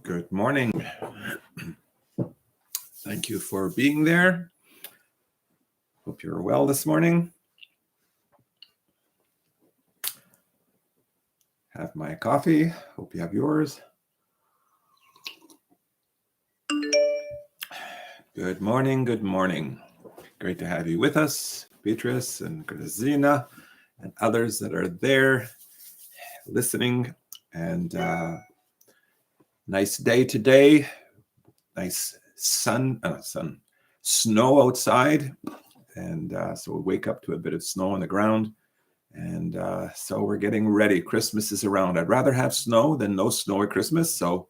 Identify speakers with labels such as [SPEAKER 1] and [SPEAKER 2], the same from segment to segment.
[SPEAKER 1] Good morning. Thank you for being there. Hope you're well this morning. Have my coffee. Hope you have yours. Good morning. Good morning. Great to have you with us, Beatrice and Grazina and others that are there listening. And nice day today. Nice snow outside. And so we wake up to a bit of snow on the ground. And so we're getting ready. Christmas is around. I'd rather have snow than no snow at Christmas. So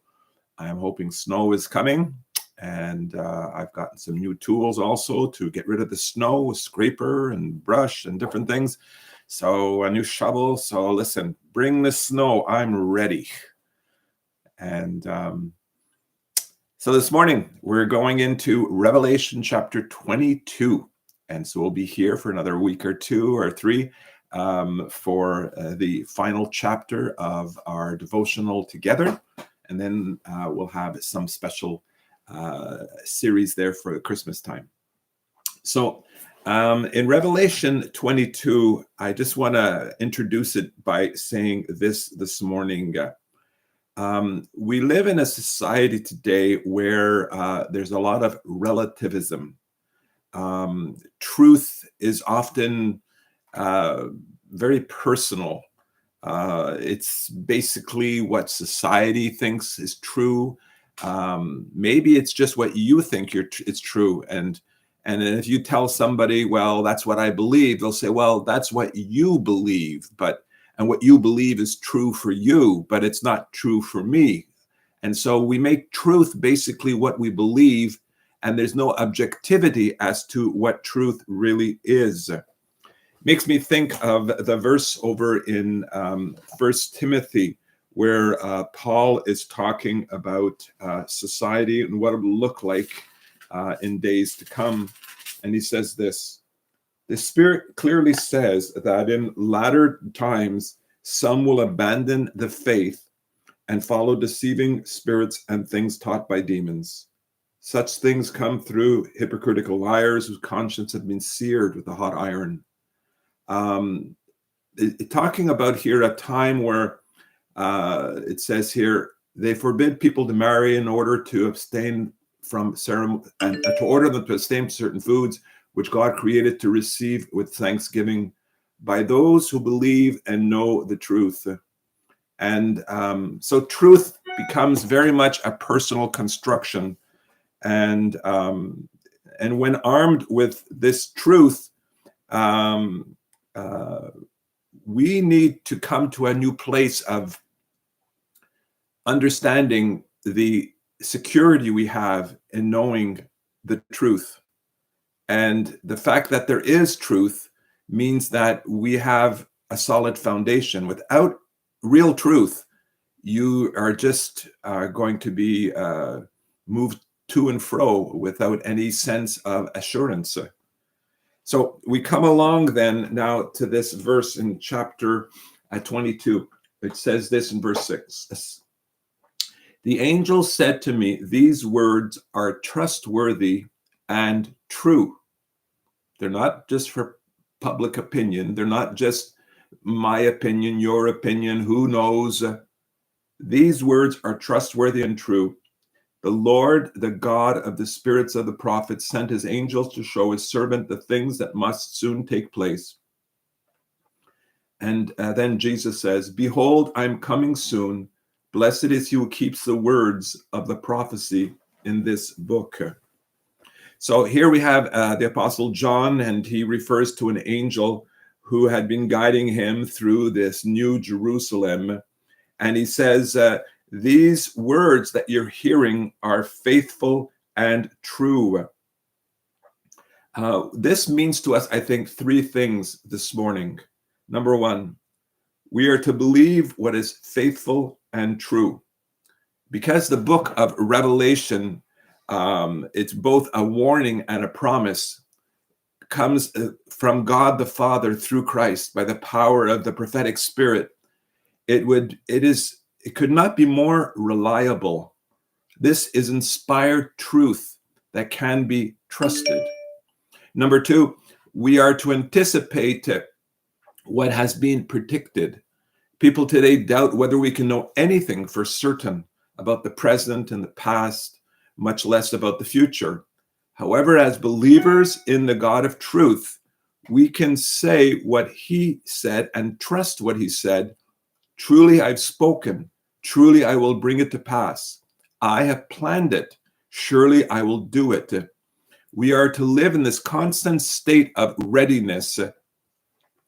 [SPEAKER 1] I'm hoping snow is coming. And I've gotten some new tools also to get rid of the snow, a scraper and brush and different things. So a new shovel. So listen, bring the snow. I'm ready. And so this morning, we're going into Revelation chapter 22. And so we'll be here for another week or two or three for the final chapter of our devotional together. And then we'll have some special series there for Christmas time. So in Revelation 22, I just want to introduce it by saying this morning. We live in a society today where there's a lot of relativism. Truth is often very personal. It's basically what society thinks is true. Maybe it's just what you think it's true. And if you tell somebody, well, that's what I believe, they'll say, well, that's what you believe. And what you believe is true for you, but it's not true for me. And so we make truth basically what we believe, and there's no objectivity as to what truth really is. Makes me think of the verse over in 1 Timothy, where Paul is talking about society and what it will look like in days to come. And he says this: the Spirit clearly says that in latter times, some will abandon the faith and follow deceiving spirits and things taught by demons. Such things come through hypocritical liars whose conscience have been seared with a hot iron. Talking about here a time where it says here, they forbid people to marry in order to abstain from ceremony and to order them to abstain from certain foods which God created to receive with thanksgiving by those who believe and know the truth. And so truth becomes very much a personal construction. And when armed with this truth, we need to come to a new place of understanding the security we have in knowing the truth. And the fact that there is truth means that we have a solid foundation. Without real truth, you are just going to be moved to and fro without any sense of assurance. So we come along then now to this verse in chapter 22. It says this in verse 6. The angel said to me, these words are trustworthy and true. They're not just for public opinion. They're not just my opinion, your opinion, who knows. These words are trustworthy and true. The Lord, the God of the spirits of the prophets, sent his angels to show his servant the things that must soon take place. And then Jesus says, behold, I'm coming soon. Blessed is he who keeps the words of the prophecy in this book. So here we have the Apostle John, and he refers to an angel who had been guiding him through this new Jerusalem. And he says, these words that you're hearing are faithful and true. This means to us, I think, three things this morning. Number one, we are to believe what is faithful and true. Because the book of Revelation, it's both a warning and a promise, comes from God the Father through Christ by the power of the prophetic spirit. It could not be more reliable This is inspired truth that can be trusted. Number two, we are to anticipate what has been predicted. People today doubt whether we can know anything for certain about the present and the past, much less about the future. However, as believers in the God of truth, we can say what he said and trust what he said. Truly I've spoken. Truly I will bring it to pass. I have planned it. Surely I will do it. We are to live in this constant state of readiness,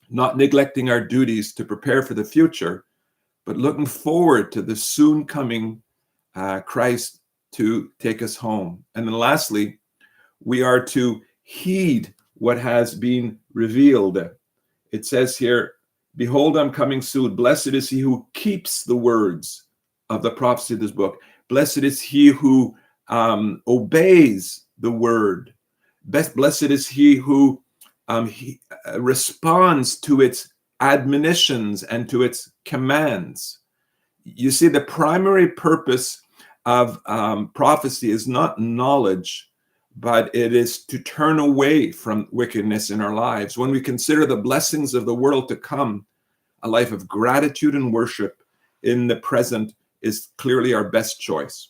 [SPEAKER 1] not neglecting our duties to prepare for the future, but looking forward to the soon coming Christ to take us home. And then lastly, we are to heed what has been revealed. It says here, behold, I'm coming soon. Blessed is he who keeps the words of the prophecy of this book. Blessed is he who obeys the word. Blessed is he who responds to its admonitions and to its commands. You see, the primary purpose of prophecy is not knowledge, but it is to turn away from wickedness in our lives. When we consider the blessings of the world to come, a life of gratitude and worship in the present is clearly our best choice.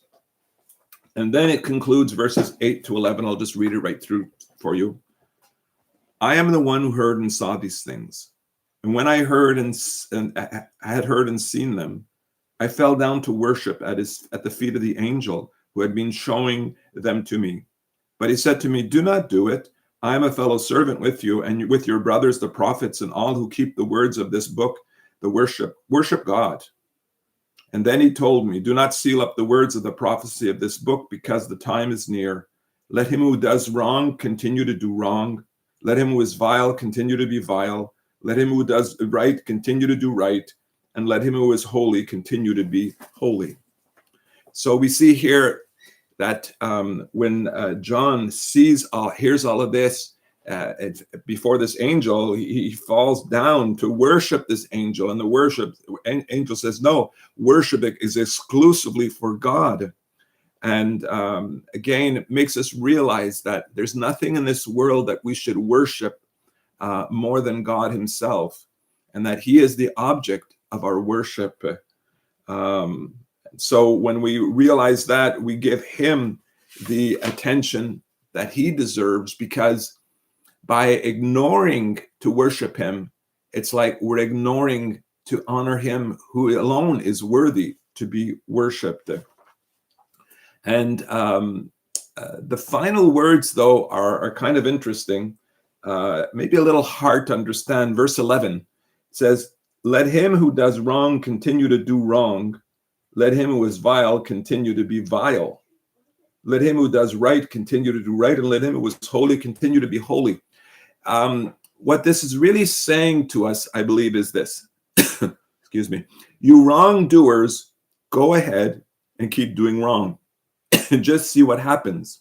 [SPEAKER 1] And then it concludes verses 8 to 11. I'll just read it right through for you. I am the one who heard and saw these things. And when I heard and I had heard and seen them, I fell down to worship at the feet of the angel who had been showing them to me. But he said to me, do not do it. I am a fellow servant with you and with your brothers, the prophets, and all who keep the words of this book, the worship God. And then he told me, do not seal up the words of the prophecy of this book, because the time is near. Let him who does wrong continue to do wrong. Let him who is vile continue to be vile. Let him who does right continue to do right. And let him who is holy continue to be holy. So we see here that when John hears all of this, before this angel, he falls down to worship this angel. And the angel says, no, worship is exclusively for God. And again, it makes us realize that there's nothing in this world that we should worship more than God himself, and that he is the object of our worship. So when we realize that, we give him the attention that he deserves, because by ignoring to worship him, it's like we're ignoring to honor him who alone is worthy to be worshiped. And the final words, though, are kind of interesting, maybe a little hard to understand. Verse 11 says, let him who does wrong continue to do wrong. Let him who is vile continue to be vile. Let him who does right continue to do right, and let him who is holy continue to be holy. What this is really saying to us, I believe, is this. Excuse me. You wrongdoers, go ahead and keep doing wrong. And just see what happens.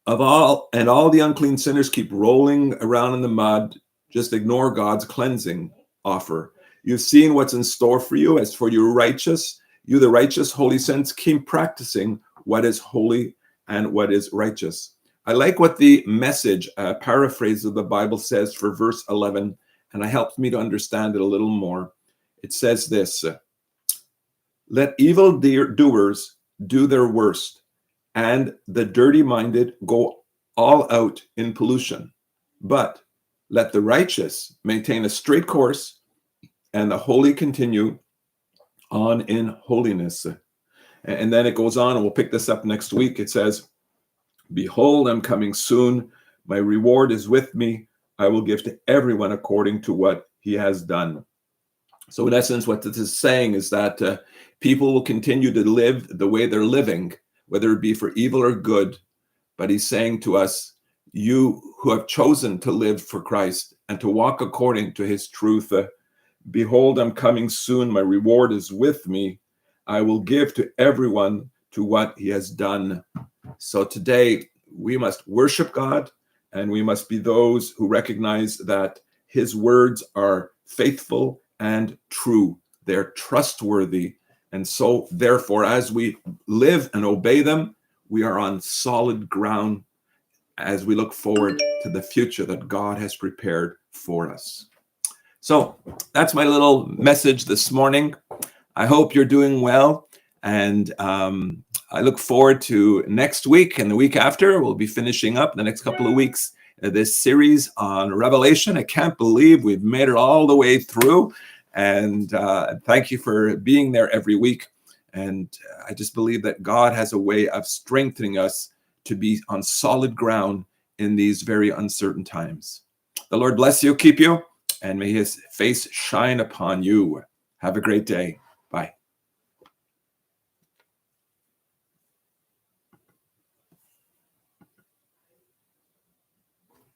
[SPEAKER 1] All the unclean sinners keep rolling around in the mud. Just ignore God's cleansing offer. You've seen what's in store for you. As for you righteous, you the righteous holy saints, keep practicing what is holy and what is righteous. I like what the Message paraphrase of the Bible says for verse 11, and it helps me to understand it a little more. It says this: let evil doers do their worst, and the dirty-minded go all out in pollution. But let the righteous maintain a straight course, and the holy continue on in holiness. And then it goes on, and we'll pick this up next week. It says, behold, I'm coming soon. My reward is with me. I will give to everyone according to what he has done. So in essence, what this is saying is that people will continue to live the way they're living, whether it be for evil or good. But he's saying to us, you who have chosen to live for Christ and to walk according to his truth, behold, I'm coming soon. My reward is with me. I will give to everyone to what he has done. So today we must worship God, and we must be those who recognize that his words are faithful and true. They're trustworthy, And so, therefore, as we live and obey them, we are on solid ground as we look forward to the future that God has prepared for us. So that's my little message this morning. I hope you're doing well. And I look forward to next week and the week after. We'll be finishing up the next couple of weeks this series on Revelation. I can't believe we've made it all the way through. And thank you for being there every week. And I just believe that God has a way of strengthening us to be on solid ground in these very uncertain times. The Lord bless you, keep you, and may his face shine upon you. Have a great day.